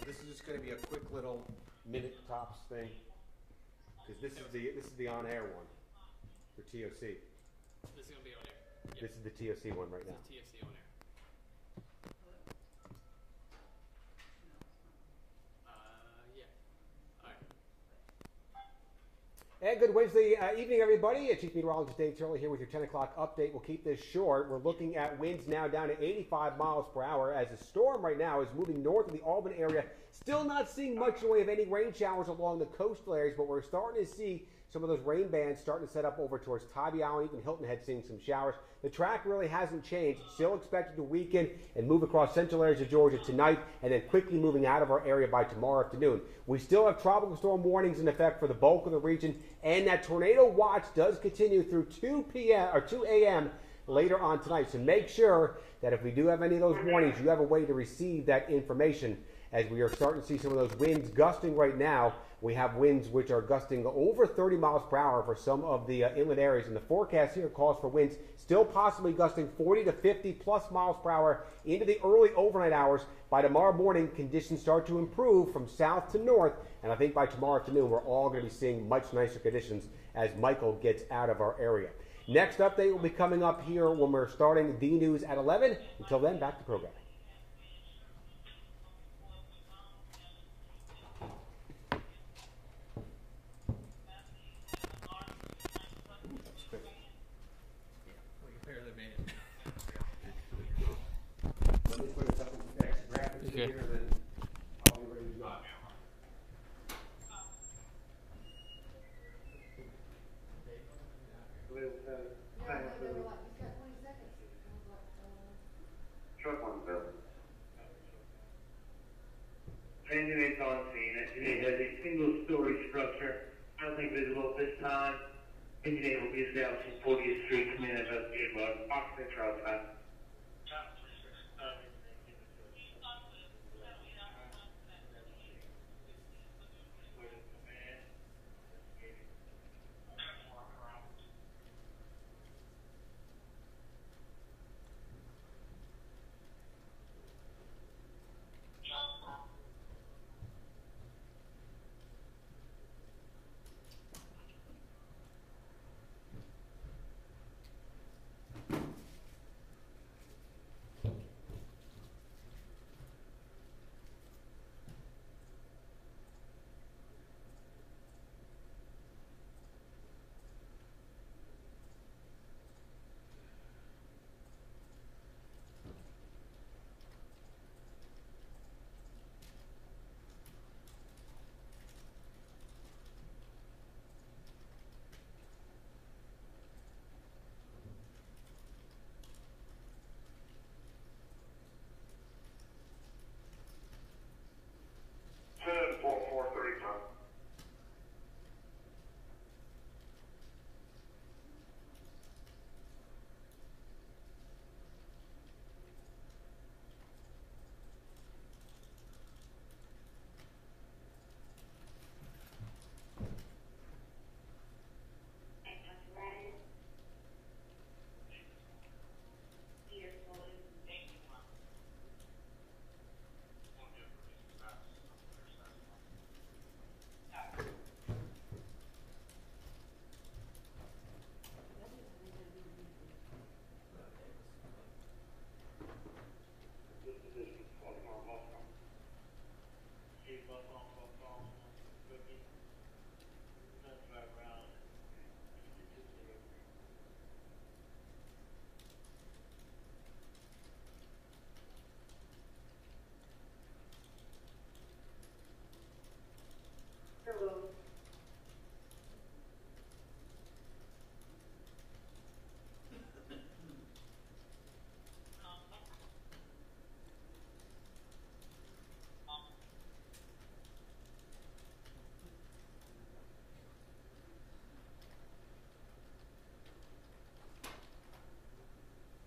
This is just going to be a quick little minute tops thing, because this is the on air one for TOC. This is going to be on air. Yep. This is the TOC one right now. This is TFC on air. Yeah. All right. And good Wednesday evening, everybody. Chief Meteorologist Dave Turley here with your 10 o'clock update. We'll keep this short. We're looking at winds now down to 85 miles per hour as the storm right now is moving north of the Albany area. Still not seeing much in the way of any rain showers along the coastal areas, but we're starting to see some of those rain bands starting to set up over towards Tybee Island. Even Hilton Head seeing some showers. The track really hasn't changed. It's still expected to weaken and move across central areas of Georgia tonight and then quickly moving out of our area by tomorrow afternoon. We still have tropical storm warnings in effect for the bulk of the region, and that tornado watch does continue through 2 a.m. later on tonight. So make sure that if we do have any of those warnings, you have a way to receive that information, as we are starting to see some of those winds gusting right now. We have winds which are gusting over 30 miles per hour for some of the inland areas. And the forecast here calls for winds still possibly gusting 40 to 50 plus miles per hour into the early overnight hours. By tomorrow morning, conditions start to improve from south to north. And I think by tomorrow afternoon, we're all going to be seeing much nicer conditions as Michael gets out of our area. Next update will be coming up here when we're starting the news at 11. Until then, back to programming. Okay. Engine 8's on scene. Engine 8 has a single-story structure. I don't think visible at this time. Engine 8 will be established in 40th Street. Come in and investigate about occupants are outside.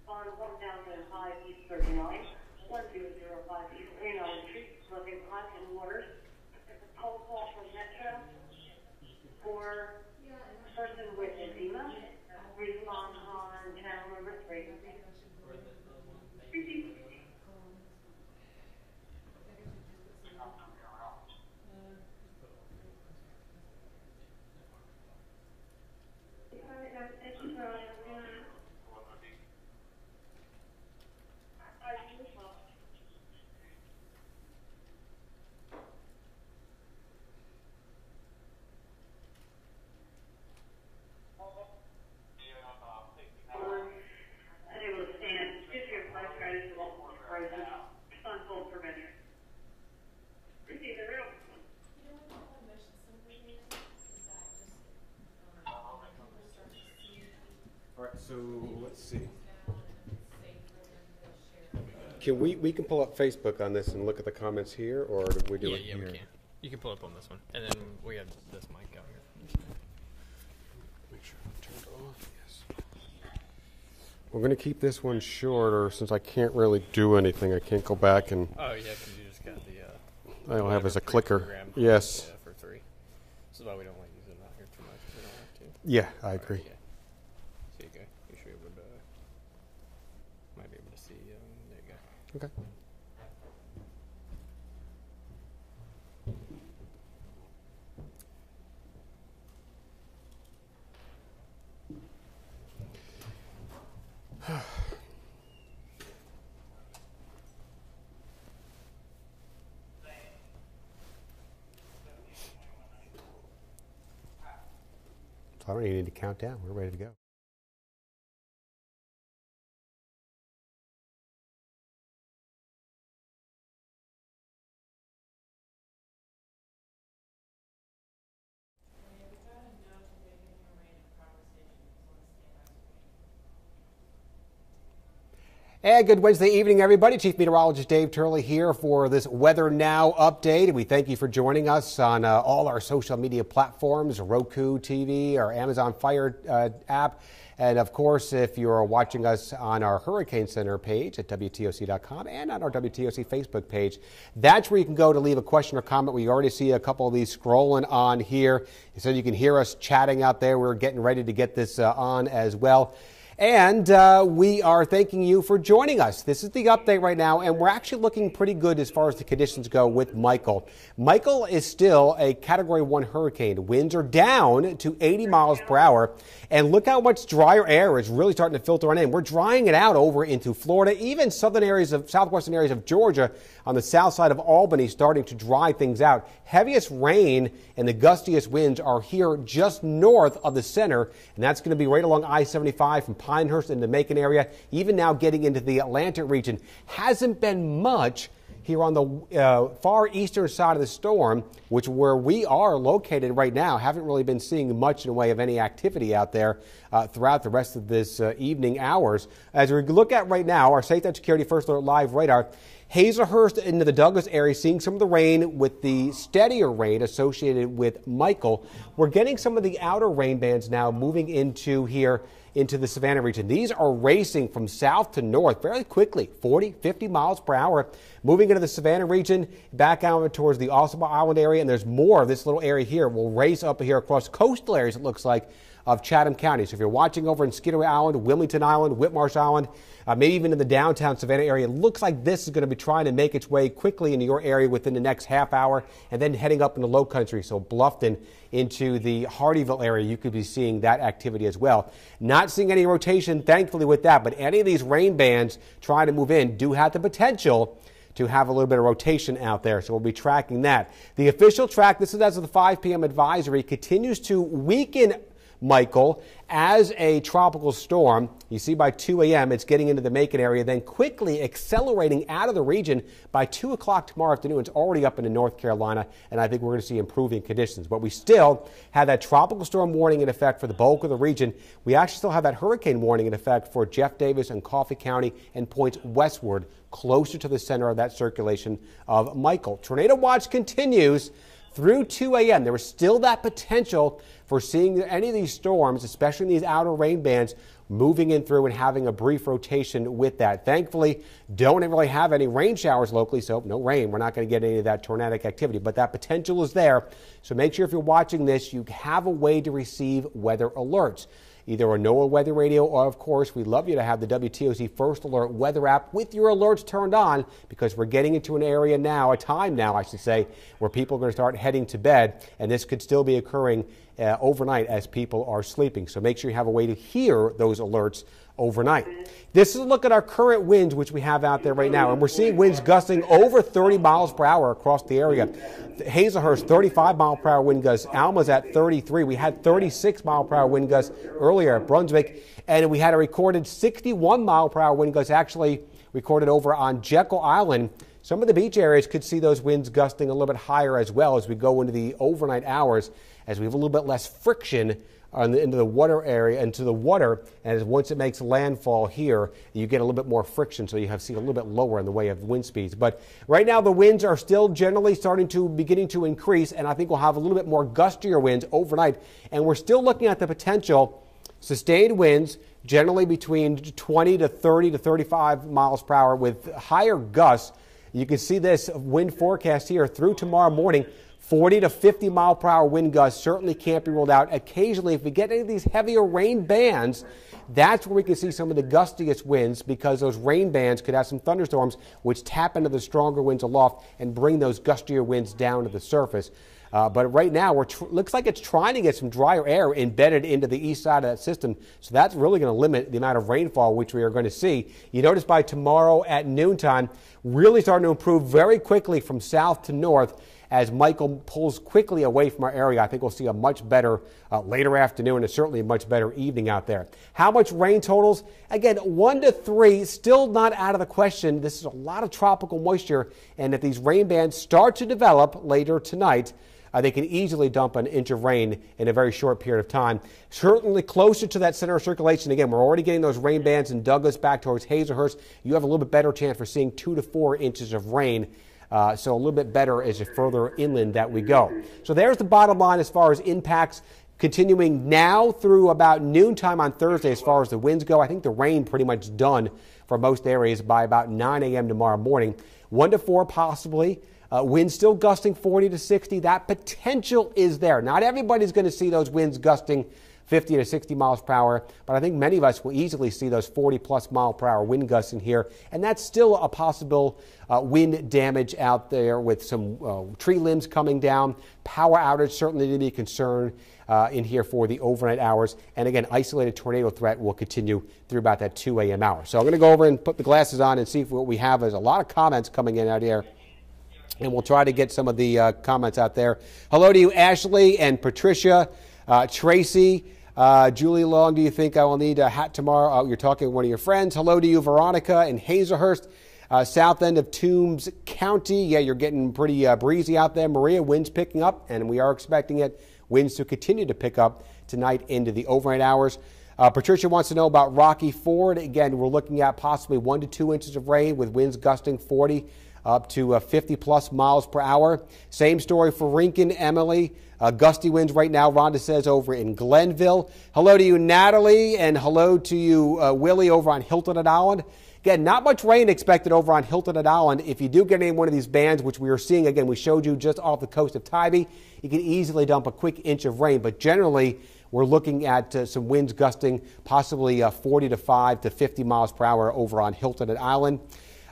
On 1000 High East 39, 1005 East 39th Street, looking hot and waters. Cold call from Metro for person with edema. Respond on channel number 3. Repeat. unfold prevention. Receive the real. All right, so let's see. Can we can pull up Facebook on this and look at the comments here, or do we do it here? we can. You can pull up on this one, and then we have this mic out here. Make sure I'm turned off. Yes. We're going to keep this one shorter since I can't really do anything. I can't go back and. Oh yeah, because you just got the. I don't have as a clicker. Program. Yes. Yeah, for 3. This is why we don't like using it out here too much. We don't have to. Yeah, I agree. Yeah. So you should be able to. Might be able to see. There you go. Okay. So I don't even need to count down. We're ready to go. And good Wednesday evening, everybody. Chief Meteorologist Dave Turley here for this Weather Now update. We thank you for joining us on all our social media platforms, Roku TV, our Amazon Fire app. And of course, if you're watching us on our Hurricane Center page at WTOC.com and on our WTOC Facebook page, that's where you can go to leave a question or comment. We already see a couple of these scrolling on here. So you can hear us chatting out there. We're getting ready to get this on as well. And we are thanking you for joining us. This is the update right now, and we're actually looking pretty good as far as the conditions go with Michael. Michael is still a Category 1 hurricane. Winds are down to 80 miles per hour, and look how much drier air is really starting to filter on in. We're drying it out over into Florida, even southwestern areas of Georgia on the south side of Albany starting to dry things out. Heaviest rain and the gustiest winds are here just north of the center, and that's going to be right along I-75 from Pinehurst in the Macon area, even now getting into the Atlantic region. Hasn't been much here on the far eastern side of the storm, which where we are located right now. Haven't really been seeing much in the way of any activity out there throughout the rest of this evening hours. As we look at right now, our Safe Net Security First Alert Live radar, Hazelhurst into the Douglas area, seeing some of the rain with the steadier rain associated with Michael. We're getting some of the outer rain bands now moving into the Savannah region. These are racing from south to north very quickly, 40, 50 miles per hour, moving into the Savannah region, back out towards the Ossabaw Island area, and there's more of this little area here. We'll race up here across coastal areas, it looks like, of Chatham County. So if you're watching over in Skidaway Island, Wilmington Island, Whitmarsh Island, maybe even in the downtown Savannah area, it looks like this is going to be trying to make its way quickly into your area within the next half hour, and then heading up into low country, so Bluffton into the Hardeeville area, you could be seeing that activity as well. Not seeing any rotation, thankfully, with that, but any of these rain bands trying to move in do have the potential to have a little bit of rotation out there, so we'll be tracking that. The official track, this is as of the 5 p.m. advisory, continues to weaken Michael as a tropical storm. You see by 2 a.m. it's getting into the Macon area, then quickly accelerating out of the region. By 2 o'clock tomorrow afternoon, it's already up into North Carolina, and I think we're going to see improving conditions. But we still have that tropical storm warning in effect for the bulk of the region. We actually still have that hurricane warning in effect for Jeff Davis and Coffee County and points westward, closer to the center of that circulation of Michael. Tornado watch continues through 2 a.m. There was still that potential for seeing any of these storms, especially in these outer rain bands, moving in through and having a brief rotation with that. Thankfully, don't really have any rain showers locally, so no rain. We're not going to get any of that tornadic activity, but that potential is there. So make sure if you're watching this, you have a way to receive weather alerts. Either a NOAA weather radio, or of course, we'd love you to have the WTOC First Alert weather app with your alerts turned on, because we're getting into an area now, a time now, I should say, where people are going to start heading to bed, and this could still be occurring overnight as people are sleeping. So make sure you have a way to hear those alerts overnight. This is a look at our current winds, which we have out there right now, and we're seeing winds gusting over 30 miles per hour across the area. Hazelhurst, 35 mile per hour wind gusts. Alma's at 33. We had 36 mile per hour wind gusts earlier at Brunswick, and we had a recorded 61 mile per hour wind gusts actually recorded over on Jekyll Island. Some of the beach areas could see those winds gusting a little bit higher as well as we go into the overnight hours, as we have a little bit less friction into the water area, into the water, and once it makes landfall here, you get a little bit more friction, so you have to see a little bit lower in the way of wind speeds. But right now, the winds are still generally beginning to increase, and I think we'll have a little bit more gustier winds overnight. And we're still looking at the potential sustained winds, generally between 20 to 30 to 35 miles per hour with higher gusts. You can see this wind forecast here through tomorrow morning. 40 to 50 mile per hour wind gusts certainly can't be ruled out. Occasionally, if we get any of these heavier rain bands, that's where we can see some of the gustiest winds, because those rain bands could have some thunderstorms which tap into the stronger winds aloft and bring those gustier winds down to the surface. But right now, looks like it's trying to get some drier air embedded into the east side of that system. So that's really going to limit the amount of rainfall which we are going to see. You notice by tomorrow at noontime, really starting to improve very quickly from south to north. As Michael pulls quickly away from our area, I think we'll see a much better later afternoon and certainly a much better evening out there. How much rain totals? Again, 1 to 3, still not out of the question. This is a lot of tropical moisture, and if these rain bands start to develop later tonight, they can easily dump an inch of rain in a very short period of time. Certainly closer to that center of circulation. Again, we're already getting those rain bands in Douglas back towards Hazelhurst. You have a little bit better chance for seeing 2 to 4 inches of rain. So a little bit better as the further inland that we go. So there's the bottom line as far as impacts continuing now through about noontime on Thursday as far as the winds go. I think the rain pretty much done for most areas by about 9 a.m. tomorrow morning. 1 to 4 possibly. Winds still gusting 40 to 60. That potential is there. Not everybody's going to see those winds gusting 50 to 60 miles per hour, but I think many of us will easily see those 40-plus mile per hour wind gusts in here, and that's still a possible wind damage out there with some tree limbs coming down. Power outage certainly to be concerned in here for the overnight hours, and again, isolated tornado threat will continue through about that 2 a.m. hour. So I'm going to go over and put the glasses on and see if what we have. There's a lot of comments coming in out here, and we'll try to get some of the comments out there. Hello to you, Ashley and Patricia, Tracy. Julie Long, do you think I will need a hat tomorrow? Oh, you're talking to one of your friends. Hello to you, Veronica in Hazelhurst, south end of Toombs County. Yeah, you're getting pretty breezy out there. Maria, winds picking up, and we are expecting winds to continue to pick up tonight into the overnight hours. Patricia wants to know about Rocky Ford. Again, we're looking at possibly 1 to 2 inches of rain with winds gusting 40 up to 50-plus miles per hour. Same story for Rincon, Emily. Gusty winds right now, Rhonda says, over in Glenville. Hello to you, Natalie, and hello to you, Willie, over on Hilton Head Island. Again, not much rain expected over on Hilton Head Island. If you do get any one of these bands, which we are seeing, again, we showed you just off the coast of Tybee, you can easily dump a quick inch of rain. But generally, we're looking at some winds gusting possibly 45 to 50 miles per hour over on Hilton Head Island.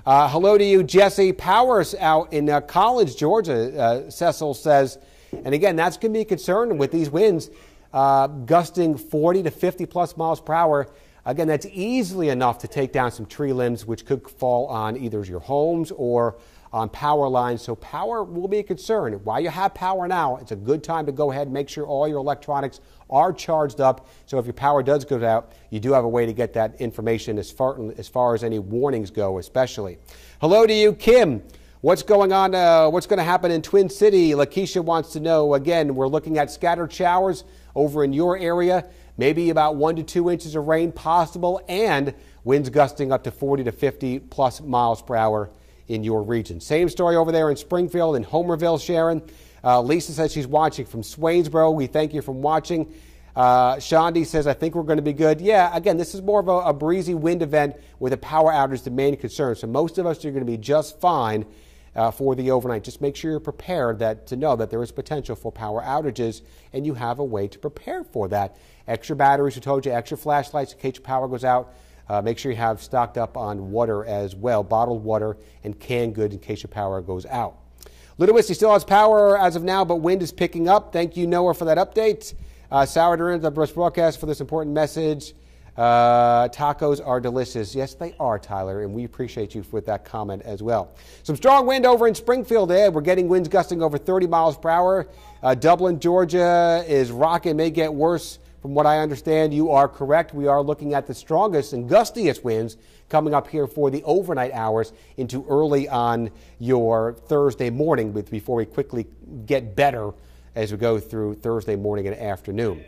Hello to you, Jesse Powers out in College, Georgia. Cecil says, and again, that's going to be a concern with these winds gusting 40 to 50 plus miles per hour. Again, that's easily enough to take down some tree limbs, which could fall on either your homes or on power lines. So power will be a concern. While you have power now, it's a good time to go ahead and make sure all your electronics are charged up. So if your power does go out, you do have a way to get that information as far as any warnings go, especially. Hello to you, Kim. What's going on? What's going to happen in Twin City? Lakeisha wants to know. Again, we're looking at scattered showers over in your area. Maybe about 1 to 2 inches of rain possible, and winds gusting up to 40 to 50 plus miles per hour in your region. Same story over there in Springfield and Homerville, Sharon. Lisa says she's watching from Swainsboro. We thank you for watching. Shandi says, I think we're going to be good. Yeah, again, this is more of a breezy wind event with a power outage, the main concern. So most of us are going to be just fine for the overnight. Just make sure you're prepared to know that there is potential for power outages, and you have a way to prepare for that. Extra batteries, we told you, extra flashlights in case your power goes out. Make sure you have stocked up on water as well, bottled water and canned goods in case your power goes out. Little Whiskey still has power as of now, but wind is picking up. Thank you, Noah, for that update. Sour Duran, the Brush Broadcast, for this important message. Tacos are delicious. Yes, they are, Tyler, and we appreciate you with that comment as well. Some strong wind over in Springfield, We're getting winds gusting over 30 miles per hour. Dublin, Georgia is rocking, may get worse From what I understand, you are correct. We are looking at the strongest and gustiest winds coming up here for the overnight hours into early on your Thursday morning before we quickly get better as we go through Thursday morning and afternoon.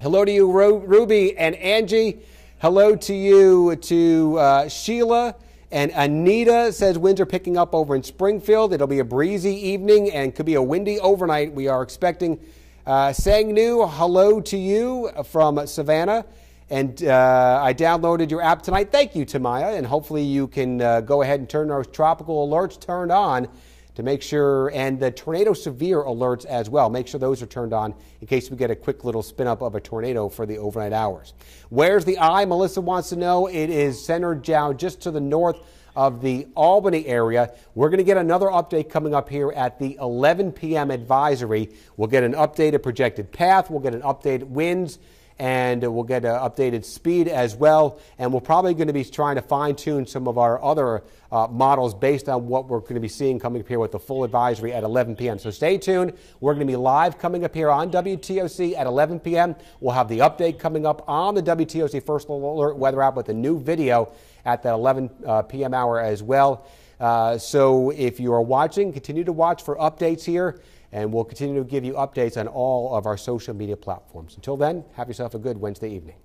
Hello to you, Ruby and Angie. Hello to you, to Sheila. And Anita says winds are picking up over in Springfield. It'll be a breezy evening and could be a windy overnight. We are expecting Sangnu, hello to you from Savannah. And I downloaded your app tonight. Thank you, Tamaya. And hopefully you can go ahead and turn those tropical alerts turned on to make sure, and the tornado severe alerts as well. Make sure those are turned on in case we get a quick little spin up of a tornado for the overnight hours. Where's the eye? Melissa wants to know. It is centered down just to the north of the Albany area. We're going to get another update coming up here at the 11 p.m. advisory. We'll get an updated projected path. We'll get an updated winds, and we'll get an updated speed as well. And we're probably going to be trying to fine-tune some of our other models based on what we're going to be seeing coming up here with the full advisory at 11 p.m. So stay tuned. We're going to be live coming up here on WTOC at 11 p.m. We'll have the update coming up on the WTOC First Alert Weather app with a new video at that 11 p.m. hour as well. So if you are watching, continue to watch for updates here, and we'll continue to give you updates on all of our social media platforms. Until then, have yourself a good Wednesday evening.